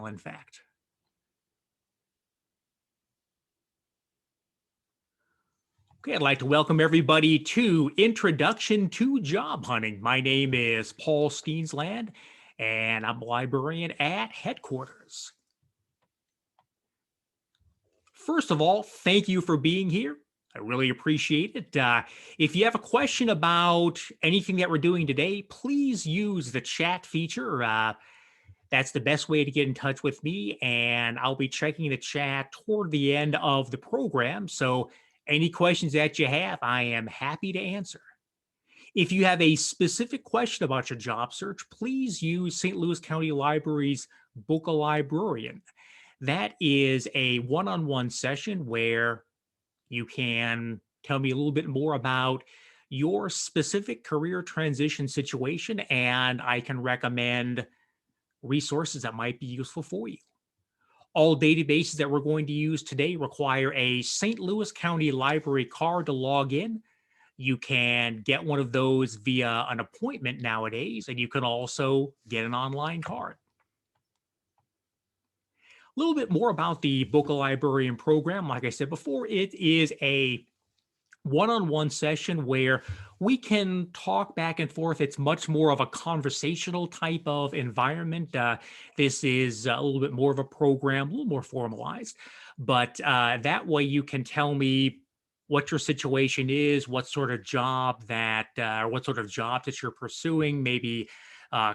while, in fact. Okay, I'd like to welcome everybody to Introduction to Job Hunting. My name is Paul Steensland, and I'm a librarian at headquarters. First of all, thank you for being here. I really appreciate it. If you have a question about anything that we're doing today, please use the chat feature. That's the best way to get in touch with me, and I'll be checking the chat toward the end of the program. So any questions that you have, I am happy to answer. If you have a specific question about your job search, please use St. Louis County Library's Book a Librarian. That is a one-on-one session where you can tell me a little bit more about your specific career transition situation, and I can recommend resources that might be useful for you. All databases that we're going to use today require a St. Louis County Library card to log in. You can get one of those via an appointment nowadays, and you can also get an online card. A little bit more about the Book a Librarian program. Like I said before, it is a one-on-one session where we can talk back and forth. It's much more of a conversational type of environment. This is a little bit more of a program, a little more formalized, but that way you can tell me what your situation is, what sort of job that, or what sort of job that you're pursuing, maybe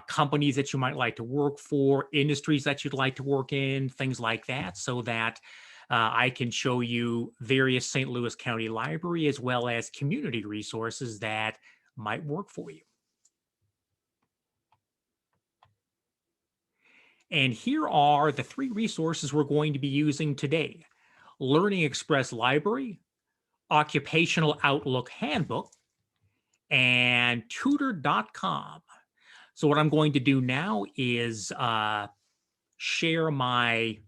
companies that you might like to work for, industries that you'd like to work in, things like that, so that I can show you various St. Louis County Library as well as community resources that might work for you. And here are the three resources we're going to be using today: Learning Express Library, Occupational Outlook Handbook, and Tutor.com. So what I'm going to do now is share my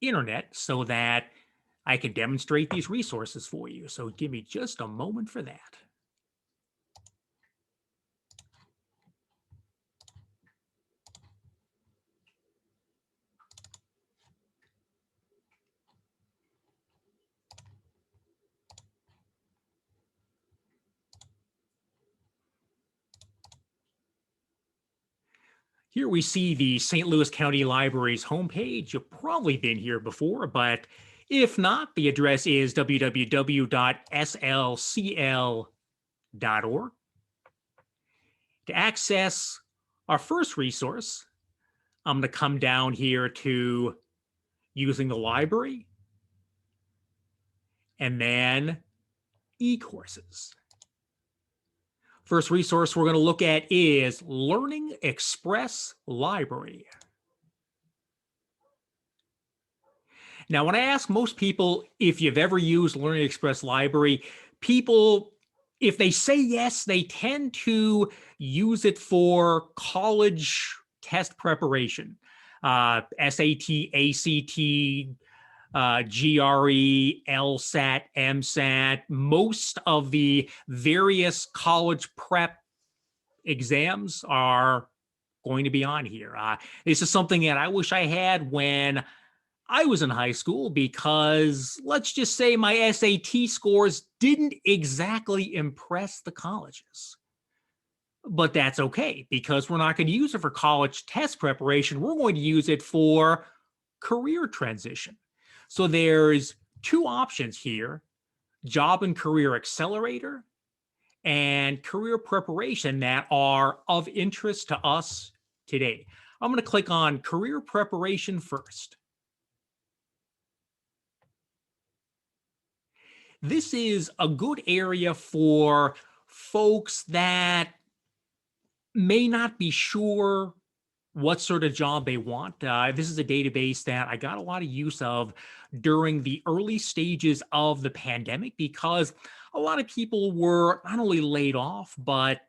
internet so that I can demonstrate these resources for you. So give me just a moment for that. Here we see the St. Louis County Library's homepage. You've probably been here before, but if not, the address is www.slcl.org. To access our first resource, I'm going to come down here to using the library, and then e-courses. First resource we're going to look at is Learning Express Library. Now, when I ask most people if you've ever used Learning Express Library, people, if they say yes, they tend to use it for college test preparation, SAT, ACT, GRE, LSAT, MSAT, most of the various college prep exams are going to be on here. This is something that I wish I had when I was in high school, because let's just say my SAT scores didn't exactly impress the colleges. But that's okay, because we're not going to use it for college test preparation. We're going to use it for career transition. So there's two options here: Job and Career Accelerator and Career Preparation, that are of interest to us today. I'm going to click on Career Preparation first. This is a good area for folks that may not be sure what sort of job they want. This is a database that I got a lot of use of during the early stages of the pandemic, because a lot of people were not only laid off, but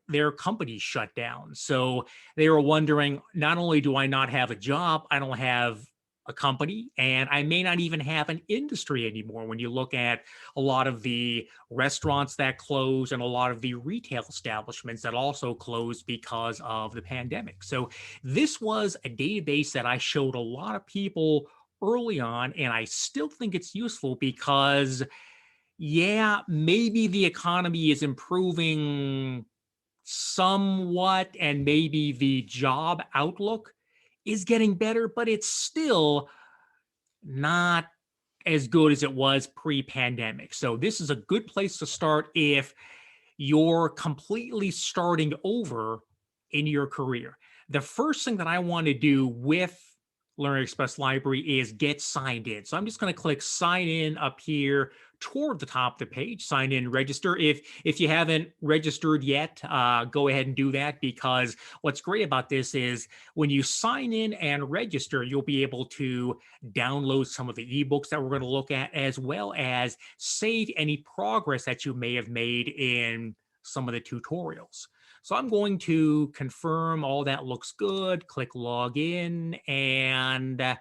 their companies shut down. So they were wondering, not only do I not have a job, I don't have a company, and I may not even have an industry anymore. When you look at a lot of the restaurants that close and a lot of the retail establishments that also closed because of the pandemic. So this was a database that I showed a lot of people early on, and I still think it's useful because, yeah, maybe the economy is improving somewhat, and maybe the job outlook is getting better, but it's still not as good as it was pre-pandemic. So this is a good place to start if you're completely starting over in your career. The first thing that I want to do with Learning Express Library is get signed in. So I'm just going to click sign in up here toward the top of the page, sign in, register. If you haven't registered yet, go ahead and do that, because what's great about this is when you sign in and register, you'll be able to download some of the ebooks that we're going to look at, as well as save any progress that you may have made in some of the tutorials. So I'm going to confirm all that looks good, click log in, and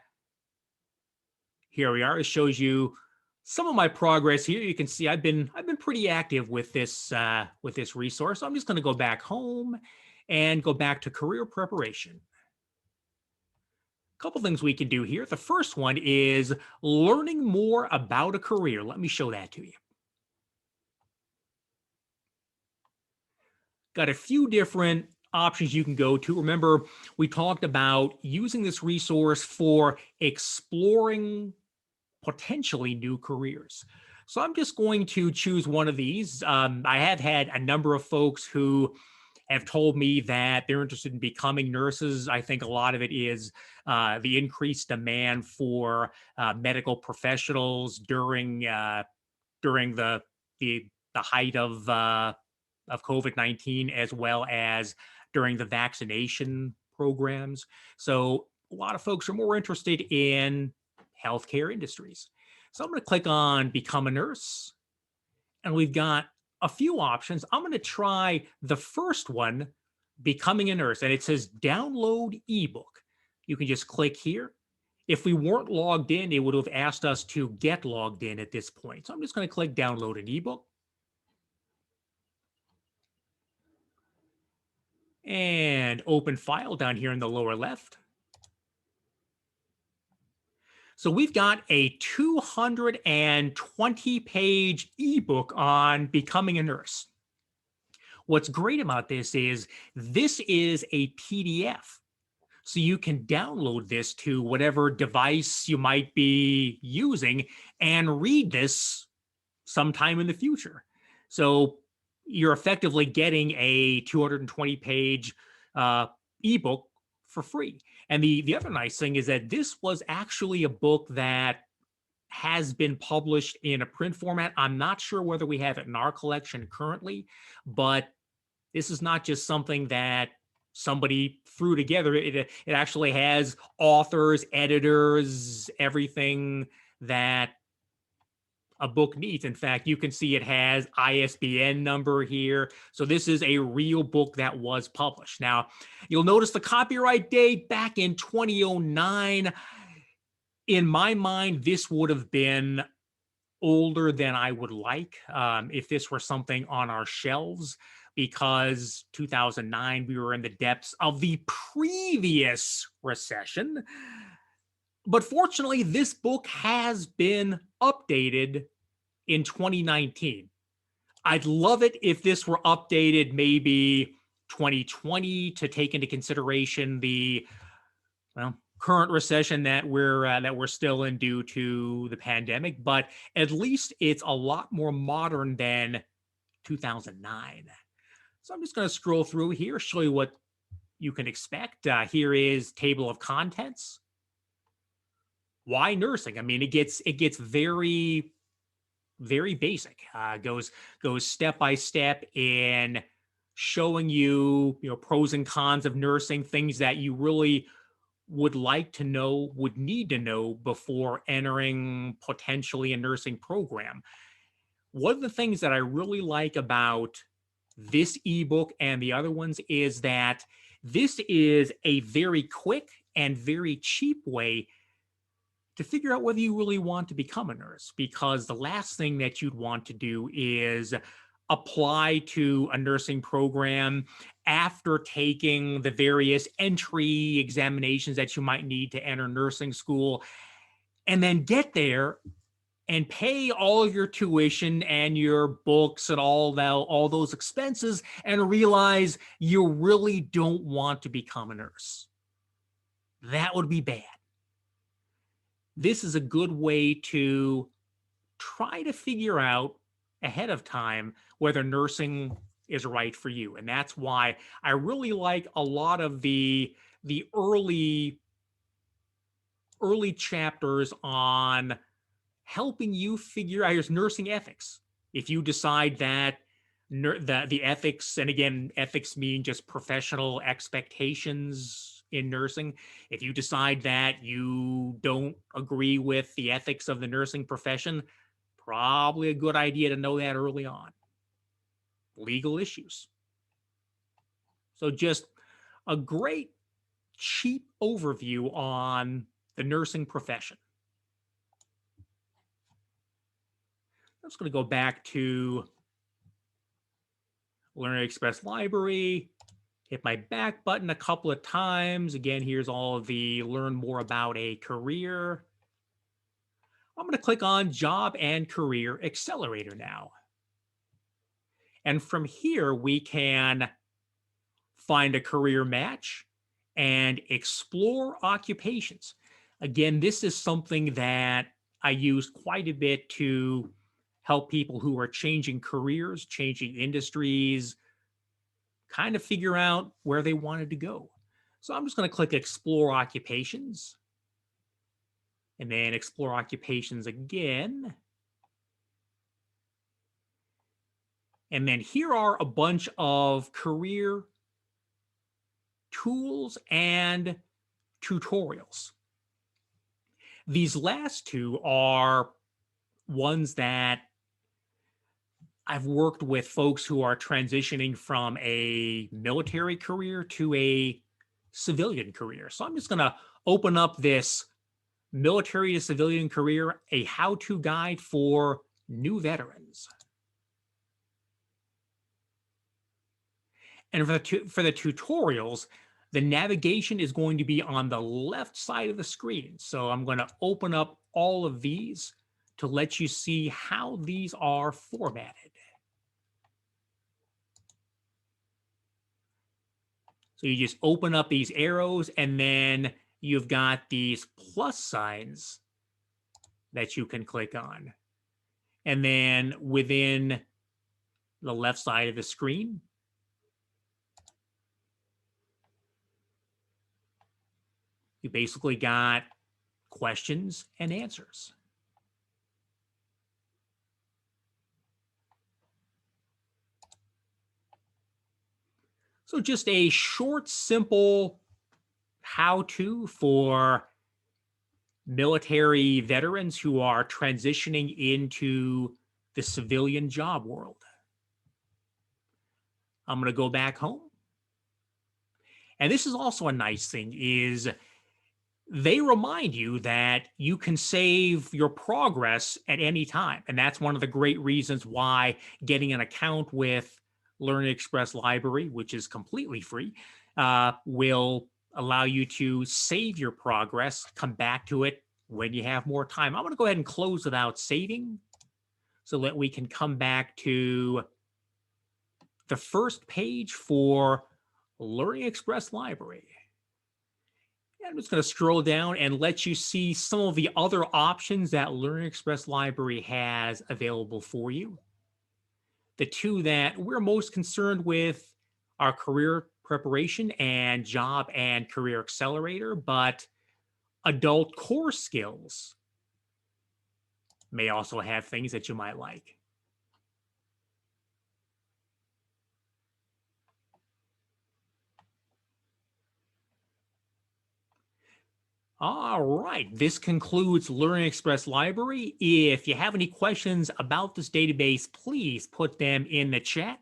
here we are. It shows you some of my progress here. You can see I've been pretty active with this resource. So I'm just going to go back home and go back to career preparation. A couple things we can do here. The first one is learning more about a career. Let me show that to you. Got a few different options you can go to. Remember, we talked about using this resource for exploring potentially new careers. So I'm just going to choose one of these. I have had a number of folks who have told me that they're interested in becoming nurses. I think a lot of it is the increased demand for medical professionals during the height of COVID-19, as well as during the vaccination programs. So a lot of folks are more interested in healthcare industries. So I'm going to click on Become a Nurse, and we've got a few options. I'm going to try the first one, Becoming a Nurse, and it says download ebook. You can just click here. If we weren't logged in, it would have asked us to get logged in at this point. So I'm just going to click download an ebook. And open file down here in the lower left. So we've got a 220-page ebook on becoming a nurse. What's great about this is a PDF. So you can download this to whatever device you might be using and read this sometime in the future. So you're effectively getting a 220-page ebook for free. And the other nice thing is that this was actually a book that has been published in a print format. I'm not sure whether we have it in our collection currently, but this is not just something that somebody threw together. It actually has authors, editors, everything that a book needs. In fact, you can see it has ISBN number here. So this is a real book that was published. Now, you'll notice the copyright date back in 2009. In my mind, this would have been older than I would like if this were something on our shelves, because 2009, we were in the depths of the previous recession. But fortunately, this book has been updated in 2019. I'd love it if this were updated maybe 2020 to take into consideration the current recession that we're still in due to the pandemic. But at least it's a lot more modern than 2009. So I'm just going to scroll through here, show you what you can expect. Here is table of contents. Why nursing? I mean, it gets very, very basic. Goes step by step in showing you pros and cons of nursing, things that you really would like to know, would need to know before entering potentially a nursing program. One of the things that I really like about this ebook and the other ones is that this is a very quick and very cheap way to figure out whether you really want to become a nurse, because the last thing that you'd want to do is apply to a nursing program after taking the various entry examinations that you might need to enter nursing school, and then get there and pay all of your tuition and your books and all those expenses and realize you really don't want to become a nurse. That would be bad. This is a good way to try to figure out ahead of time whether nursing is right for you. And that's why I really like a lot of the early chapters on helping you figure out your nursing ethics. If you decide that the ethics, and again, ethics mean just professional expectations in nursing. If you decide that you don't agree with the ethics of the nursing profession, probably a good idea to know that early on. Legal issues. So just a great, cheap overview on the nursing profession. I'm just going to go back to Learning Express Library, hit my back button a couple of times. Again, here's all of the learn more about a career. I'm going to click on Job and Career Accelerator now. And from here, we can find a career match and explore occupations. Again, this is something that I use quite a bit to help people who are changing careers, changing industries, kind of figure out where they wanted to go. So I'm just going to click Explore Occupations, and then Explore Occupations again. And then here are a bunch of career tools and tutorials. These last two are ones that I've worked with folks who are transitioning from a military career to a civilian career. So I'm just going to open up this Military to Civilian Career, a how-to guide for new veterans. And for the tutorials, the navigation is going to be on the left side of the screen. So I'm going to open up all of these to let you see how these are formatted. So you just open up these arrows, and then you've got these plus signs that you can click on. And then within the left side of the screen, you basically got questions and answers. So just a short, simple how-to for military veterans who are transitioning into the civilian job world. I'm going to go back home. And this is also a nice thing, is they remind you that you can save your progress at any time. And that's one of the great reasons why getting an account with Learning Express Library, which is completely free, will allow you to save your progress, come back to it when you have more time. I'm going to go ahead and close without saving so that we can come back to the first page for Learning Express Library. I'm just going to scroll down and let you see some of the other options that Learning Express Library has available for you. The two that we're most concerned with are career preparation and job and career accelerator, but adult core skills may also have things that you might like. All right, this concludes Learning Express Library. If you have any questions about this database, please put them in the chat,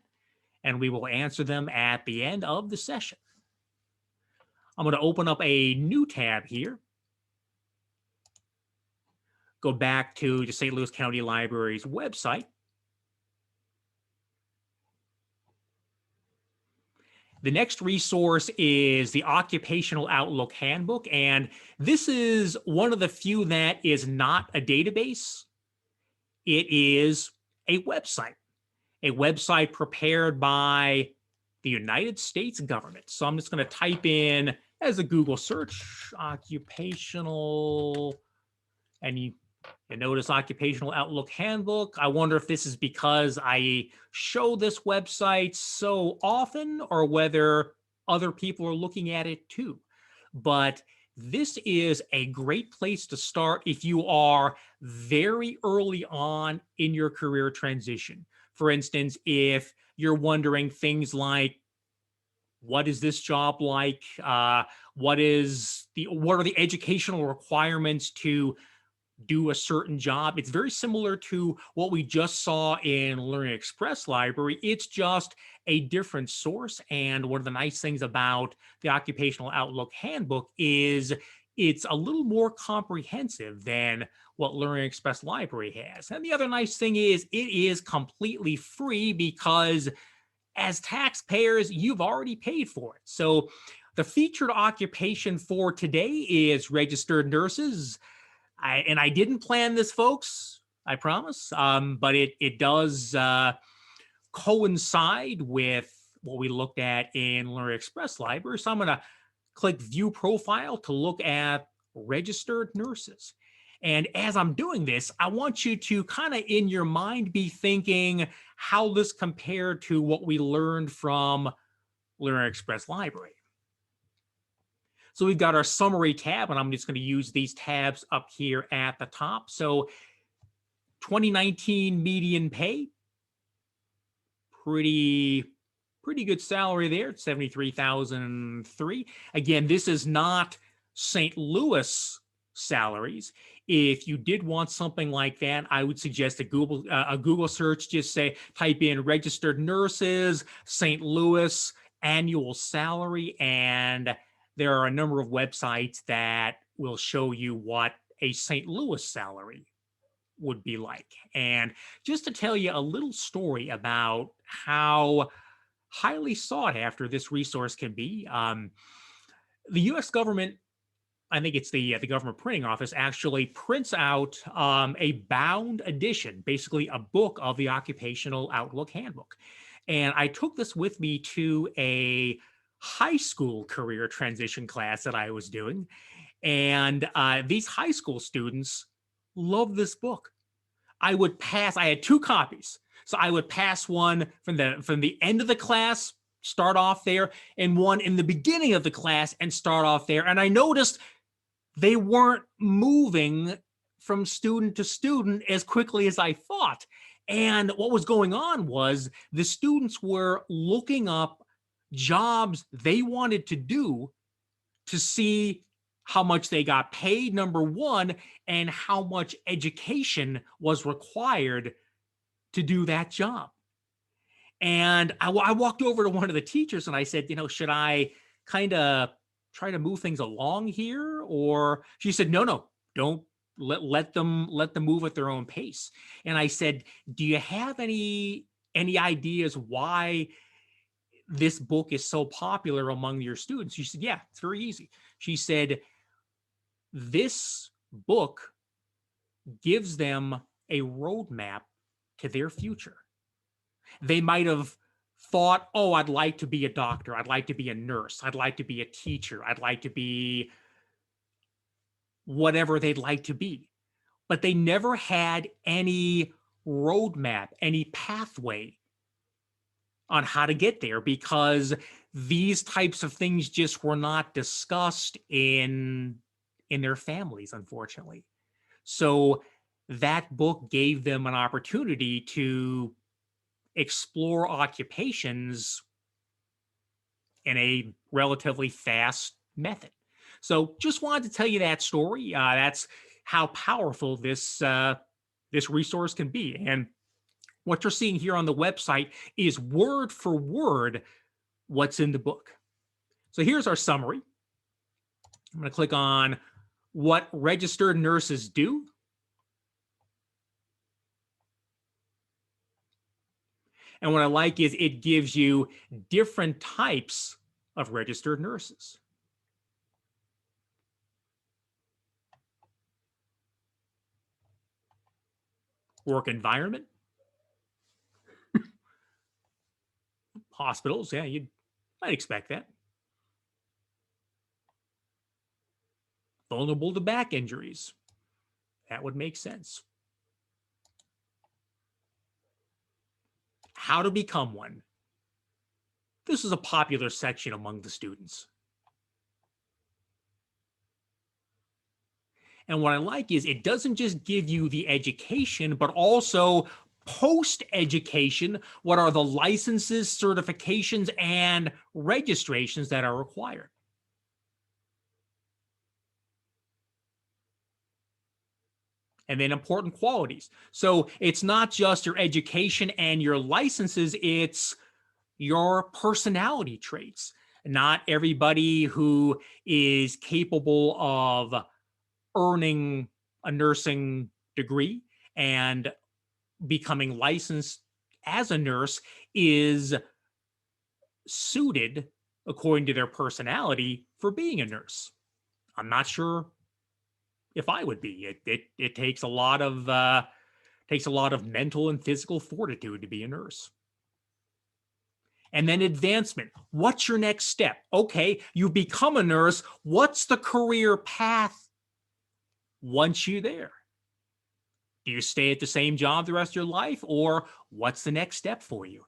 and we will answer them at the end of the session. I'm going to open up a new tab here. go back to the St. Louis County Library's website. The next resource is the Occupational Outlook Handbook, and this is one of the few that is not a database. It is a website prepared by the United States government. So I'm just going to type in as a Google search, occupational, and you notice Occupational Outlook Handbook. I wonder if this is because I show this website so often or whether other people are looking at it too. But this is a great place to start if you are very early on in your career transition. For instance, if you're wondering things like, what is this job like? What are the educational requirements to do a certain job? It's very similar to what we just saw in Learning Express Library. It's just a different source. And one of the nice things about the Occupational Outlook Handbook is it's a little more comprehensive than what Learning Express Library has. And the other nice thing is it is completely free because as taxpayers, you've already paid for it. So the featured occupation for today is registered nurses. I didn't plan this, folks, I promise, but it does coincide with what we looked at in Learning Express Library. So I'm going to click View Profile to look at registered nurses. And as I'm doing this, I want you to kind of in your mind be thinking how this compared to what we learned from Learning Express Library. So we've got our summary tab, and I'm just going to use these tabs up here at the top. So 2019 median pay, pretty good salary there, $73,003. Again, this is not St. Louis salaries. If you did want something like that, I would suggest a Google search. Just type in registered nurses, St. Louis annual salary, and there are a number of websites that will show you what a St. Louis salary would be like. And just to tell you a little story about how highly sought after this resource can be, the U.S. government, I think it's the government printing office, actually prints out a bound edition, basically a book of the Occupational Outlook Handbook. And I took this with me to a high school career transition class that I was doing. And these high school students love this book. I had 2 copies. So I would pass one from the end of the class, start off there, and one in the beginning of the class and start off there. And I noticed they weren't moving from student to student as quickly as I thought. And what was going on was the students were looking up jobs they wanted to do to see how much they got paid, number one, and how much education was required to do that job. And I walked over to one of the teachers and I said, should I kind of try to move things along here? Or she said, no, don't let them move at their own pace. And I said, do you have any ideas why this book is so popular among your students? She said, yeah, it's very easy. She said, this book gives them a roadmap to their future. They might have thought, oh, I'd like to be a doctor. I'd like to be a nurse. I'd like to be a teacher. I'd like to be whatever they'd like to be. But they never had any roadmap, any pathway on how to get there because these types of things just were not discussed in their families, unfortunately. So that book gave them an opportunity to explore occupations in a relatively fast method. So just wanted to tell you that story. That's how powerful this resource can be. And what you're seeing here on the website is word for word what's in the book. So here's our summary. I'm going to click on what registered nurses do. And what I like is it gives you different types of registered nurses. Work environment, hospitals, yeah, you might expect that. Vulnerable to back injuries, that would make sense. How to become one. This is a popular section among the students. And what I like is it doesn't just give you the education, but also post-education, what are the licenses, certifications, and registrations that are required. And then important qualities. So it's not just your education and your licenses, it's your personality traits. Not everybody who is capable of earning a nursing degree and becoming licensed as a nurse is suited, according to their personality, for being a nurse. I'm not sure if I would be. It takes a lot of mental and physical fortitude to be a nurse. And then advancement. What's your next step? Okay, you become a nurse. What's the career path once you're there? Do you stay at the same job the rest of your life, or what's the next step for you?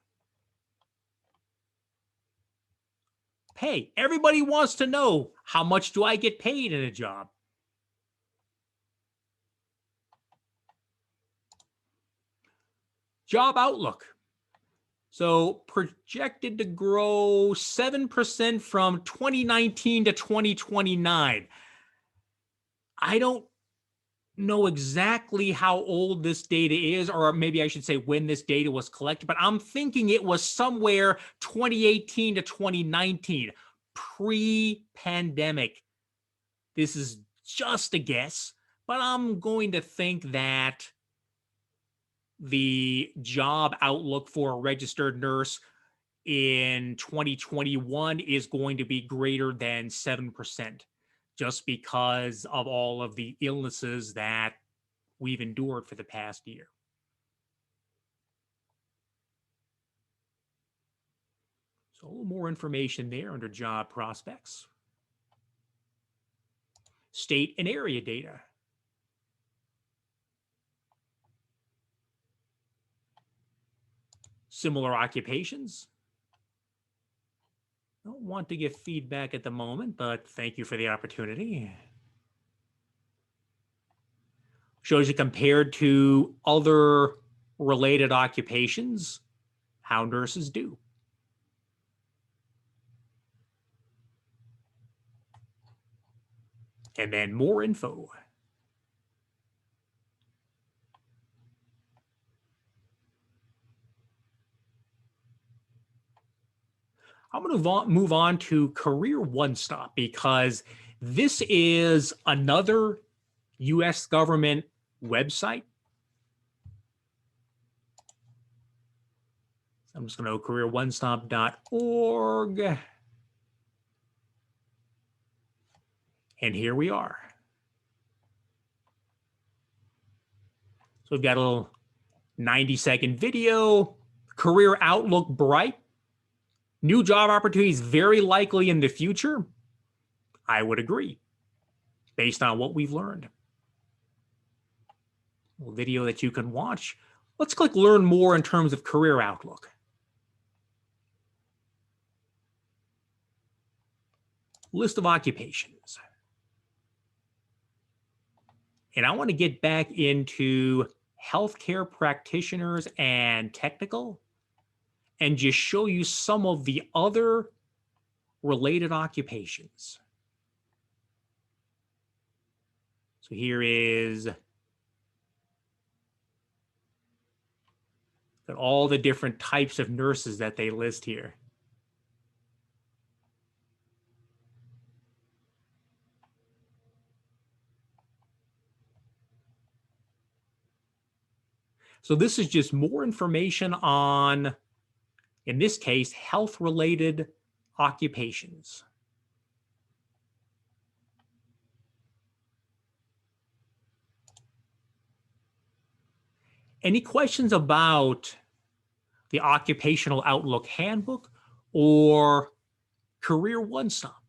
Pay. Everybody wants to know, how much do I get paid in a job? Job outlook. So projected to grow 7% from 2019 to 2029. I don't know exactly how old this data is, or maybe I should say when this data was collected, but I'm thinking it was somewhere 2018 to 2019, pre-pandemic. This is just a guess, but I'm going to think that the job outlook for a registered nurse in 2021 is going to be greater than 7%, just because of all of the illnesses that we've endured for the past year. So a little more information there under job prospects. State and area data. Similar occupations. I don't want to give feedback at the moment, but thank you for the opportunity. Shows you compared to other related occupations, how nurses do. And then more info. I'm going to move on to Career One Stop because this is another U.S. government website. So I'm just going to go careeronestop.org. And here we are. So we've got a little 90-second video. Career outlook bright. New job opportunities very likely in the future. I would agree, based on what we've learned. A little video that you can watch. Let's click Learn More in terms of career outlook. List of occupations. And I want to get back into healthcare practitioners and technical and just show you some of the other related occupations. So here is all the different types of nurses that they list here. So this is just more information on In this case, health-related occupations. Any questions about the Occupational Outlook Handbook or Career One Stop?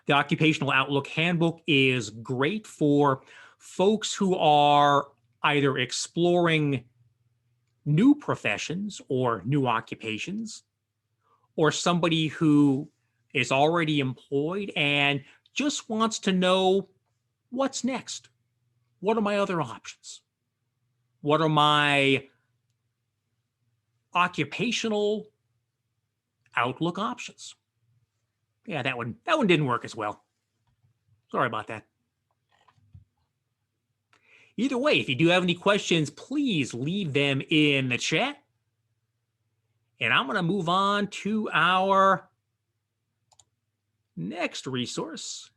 The Occupational Outlook Handbook is great for folks who are either exploring new professions or new occupations, or somebody who is already employed and just wants to know what's next. What are my other options? What are my occupational outlook options? Yeah, that one didn't work as well. Sorry about that. Either way, if you do have any questions, please leave them in the chat. And I'm going to move on to our next resource.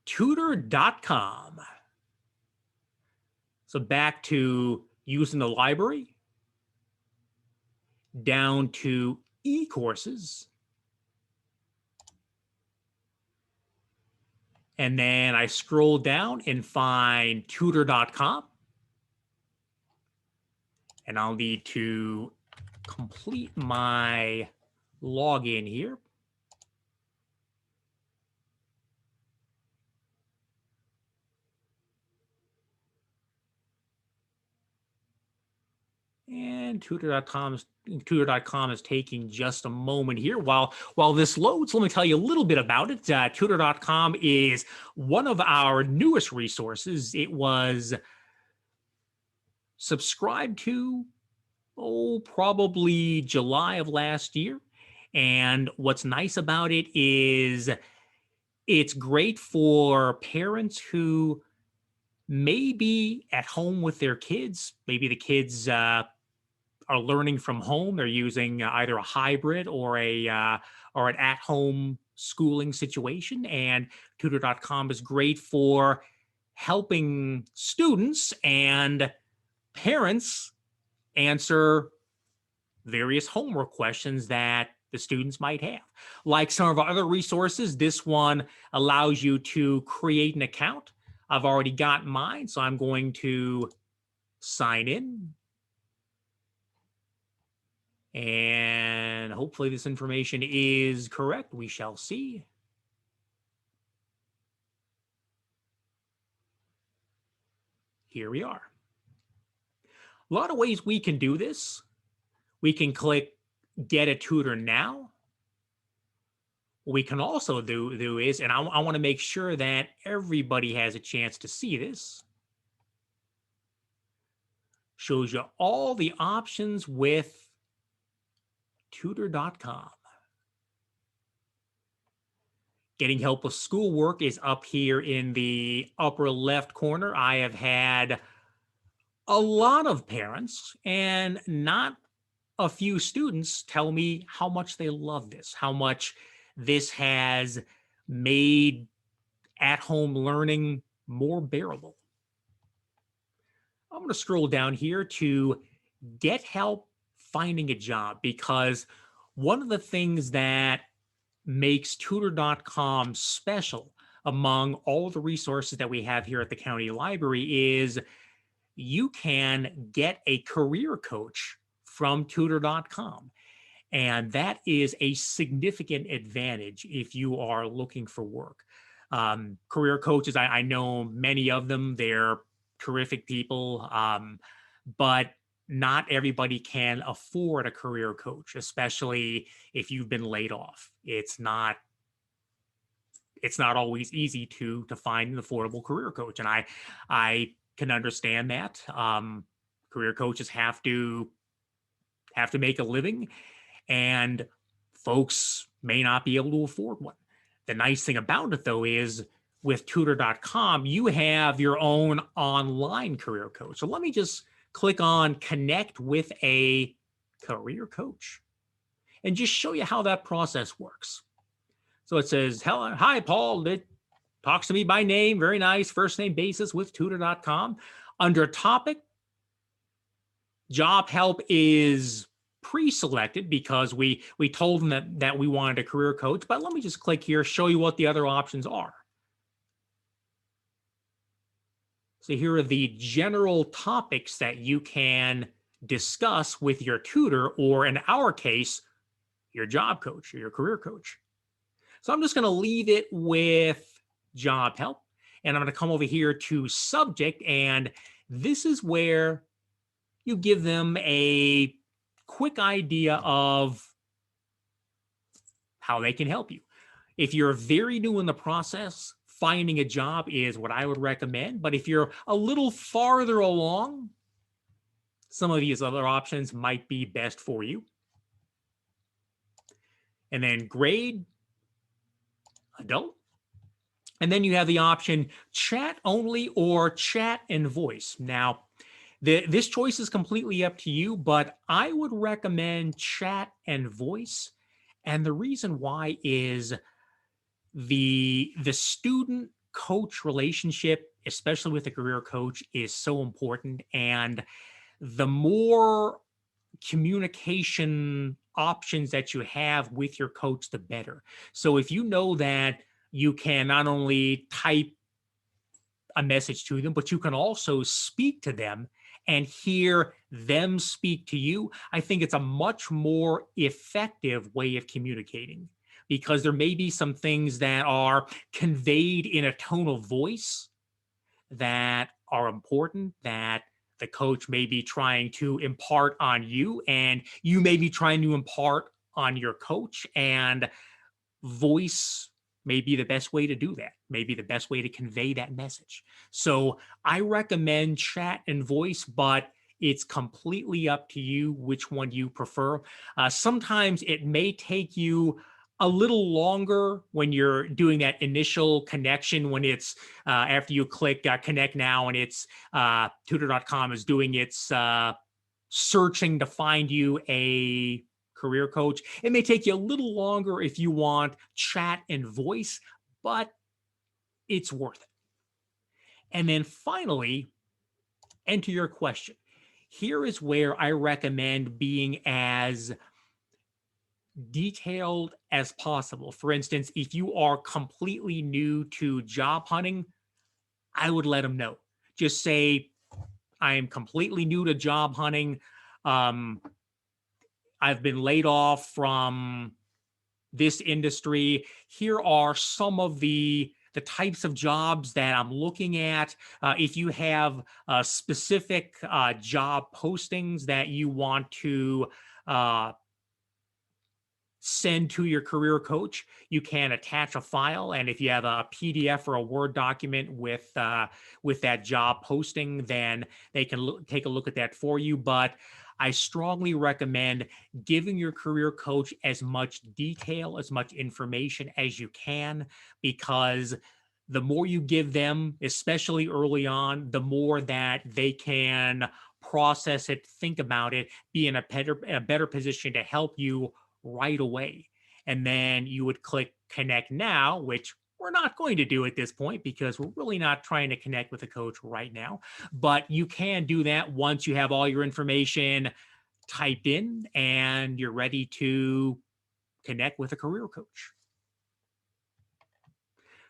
Tutor.com. So back to using the library, down to e-courses. And then I scroll down and find tutor.com. And I'll need to complete my login here. And tutor.com is taking just a moment here. While this loads, let me tell you a little bit about it. Tutor.com is one of our newest resources. It was subscribed to, probably July of last year. And what's nice about it is it's great for parents who may be at home with their kids. Maybe the kids are learning from home. They're using either a hybrid or an at-home schooling situation. And tutor.com is great for helping students and parents answer various homework questions that the students might have. Like some of our other resources, this one allows you to create an account. I've already got mine, so I'm going to sign in. And hopefully this information is correct. We shall see. Here we are. A lot of ways we can do this. We can click Get a Tutor Now. What we can also do is, and I want to make sure that everybody has a chance to see this, shows you all the options with Tutor.com. Getting help with schoolwork is up here in the upper left corner. I have had a lot of parents and not a few students tell me how much they love this, how much this has made at-home learning more bearable. I'm going to scroll down here to get help finding a job, because one of the things that makes tutor.com special among all the resources that we have here at the county library is you can get a career coach from tutor.com. And that is a significant advantage if you are looking for work. Career coaches, I know many of them, they're terrific people, but not everybody can afford a career coach, especially if you've been laid off. It's not always easy to find an affordable career coach. And I can understand that. Career coaches have to make a living, and folks may not be able to afford one. The nice thing about it, though, is with tutor.com, you have your own online career coach. So let me just click on Connect with a Career Coach and just show you how that process works. So it says, "Hi, Paul. talks to me by name, very nice, first name basis with Tutor.com. Under topic, job help is pre-selected because we told them that we wanted a career coach, but let me just click here, show you what the other options are. So here are the general topics that you can discuss with your tutor, or in our case, your job coach or your career coach. So I'm just going to leave it with job help, and I'm going to come over here to subject, and this is where you give them a quick idea of how they can help you. If you're very new in the process, finding a job is what I would recommend. But if you're a little farther along, some of these other options might be best for you. And then grade, adult. And then you have the option chat only or chat and voice. Now, this choice is completely up to you, but I would recommend chat and voice. And the reason why is the student coach relationship, especially with a career coach, is so important. And the more communication options that you have with your coach, the better. So if you know that you can not only type a message to them, but you can also speak to them and hear them speak to you, I think it's a much more effective way of communicating, because there may be some things that are conveyed in a tone of voice that are important, that the coach may be trying to impart on you, and you may be trying to impart on your coach, and voice may be the best way to do that, maybe the best way to convey that message. So I recommend chat and voice, but it's completely up to you which one you prefer. Sometimes it may take you a little longer when you're doing that initial connection, when it's after you click connect now, and it's Tutor.com is doing its searching to find you a career coach. It may take you a little longer if you want chat and voice, but it's worth it. And then finally, enter your question. Here is where I recommend being as detailed as possible. For instance, if you are completely new to job hunting, I would let them know. Just say, I am completely new to job hunting. I've been laid off from this industry. Here are some of the types of jobs that I'm looking at. If you have specific job postings that you want to send to your career coach, you can attach a file. And if you have a PDF or a Word document with that job posting, then they can take a look at that for you. But I strongly recommend giving your career coach as much detail, as much information as you can, because the more you give them, especially early on, the more that they can process it, think about it, be in a better position to help you right away. And then you would click connect now, which we're not going to do at this point because we're really not trying to connect with a coach right now. But you can do that once you have all your information typed in and you're ready to connect with a career coach.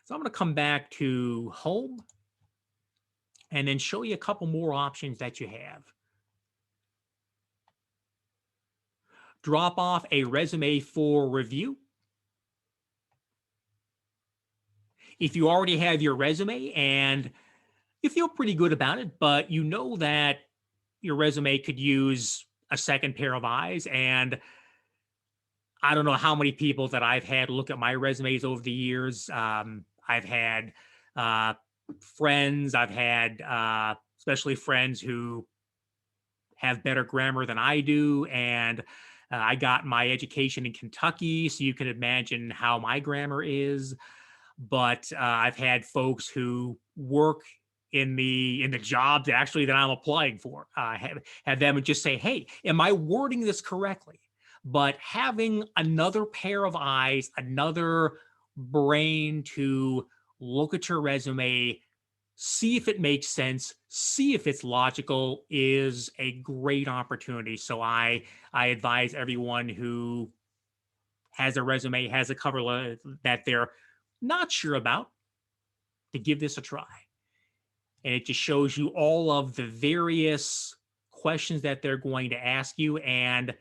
So I'm going to come back to home and then show you a couple more options that you have. Drop off a resume for review. If you already have your resume and you feel pretty good about it, but you know that your resume could use a second pair of eyes, and I don't know how many people that I've had look at my resumes over the years. I've had friends, I've had especially friends who have better grammar than I do, and I got my education in Kentucky, so you can imagine how my grammar is. But I've had folks who work in the jobs actually that I'm applying for. Have them just say, "Hey, am I wording this correctly?" But having another pair of eyes, another brain to look at your resume, see if it makes sense, see if it's logical, is a great opportunity. So I advise everyone who has a resume, has a cover letter that they're not sure about, to give this a try. And it just shows you all of the various questions that they're going to ask you. And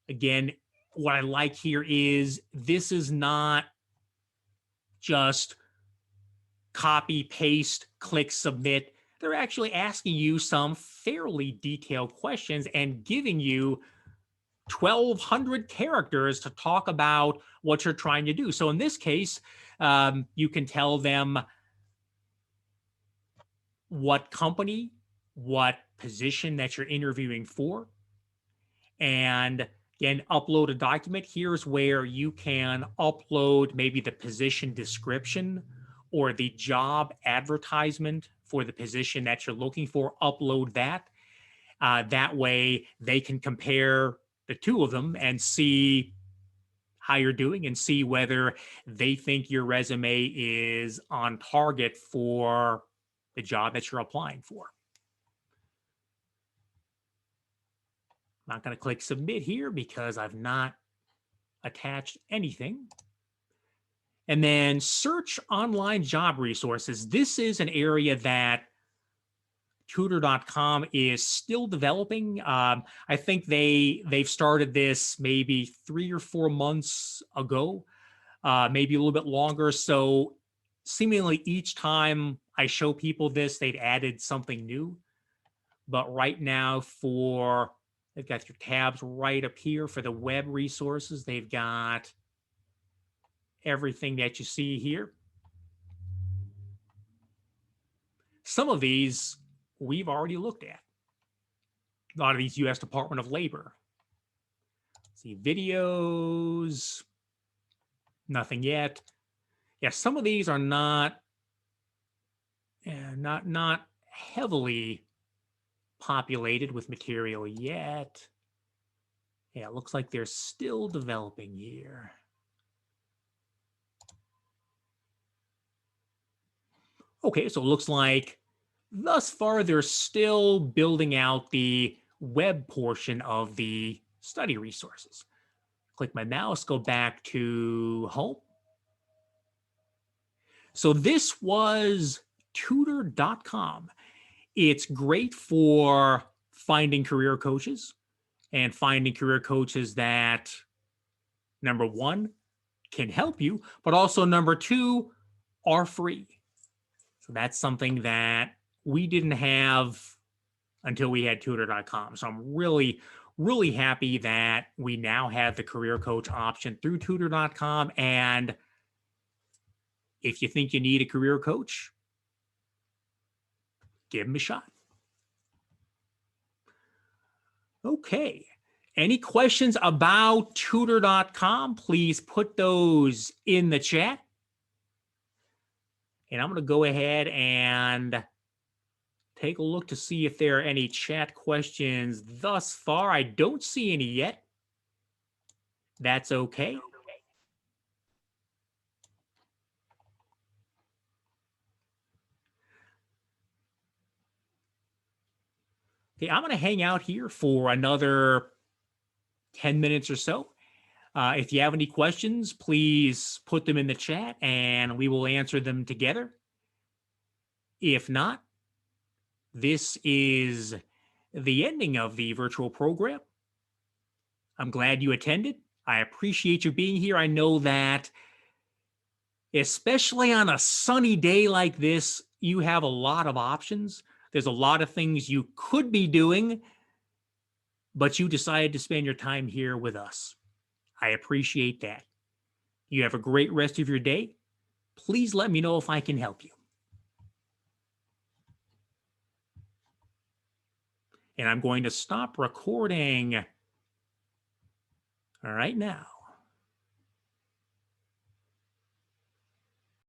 again, what I like here is this is not just copy, paste, click, submit. They're actually asking you some fairly detailed questions and giving you 1,200 characters to talk about what you're trying to do. So in this case, you can tell them what company, what position that you're interviewing for, and again, upload a document. Here's where you can upload maybe the position description or the job advertisement for the position that you're looking for. Upload that. That way they can compare the two of them and see how you're doing and see whether they think your resume is on target for the job that you're applying for. I'm not going to click submit here because I've not attached anything. And then search online job resources. This is an area that Tutor.com is still developing. I think they've started this maybe 3 or 4 months ago, maybe a little bit longer. So seemingly each time I show people this, they've added something new. But right now they've got your tabs right up here for the web resources. They've got everything that you see here. Some of these we've already looked at. A lot of these U.S. Department of Labor. See videos, nothing yet. Yeah, some of these are not heavily populated with material yet. Yeah, it looks like they're still developing here. Okay, so it looks like thus far they're still building out the web portion of the study resources. Click my mouse, go back to home. So this was Tutor.com. It's great for finding career coaches and finding career coaches that, number one, can help you, but also number two, are free. So that's something that we didn't have until we had Tutor.com. So I'm really, really happy that we now have the career coach option through Tutor.com. And if you think you need a career coach, give them a shot. Okay. Any questions about Tutor.com? Please put those in the chat. And I'm going to go ahead and take a look to see if there are any chat questions thus far. I don't see any yet. That's okay. Okay, I'm going to hang out here for another 10 minutes or so. If you have any questions, please put them in the chat and we will answer them together. If not, this is the ending of the virtual program. I'm glad you attended. I appreciate you being here. I know that, especially on a sunny day like this, you have a lot of options. There's a lot of things you could be doing, but you decided to spend your time here with us. I appreciate that. You have a great rest of your day. Please let me know if I can help you. And I'm going to stop recording right now.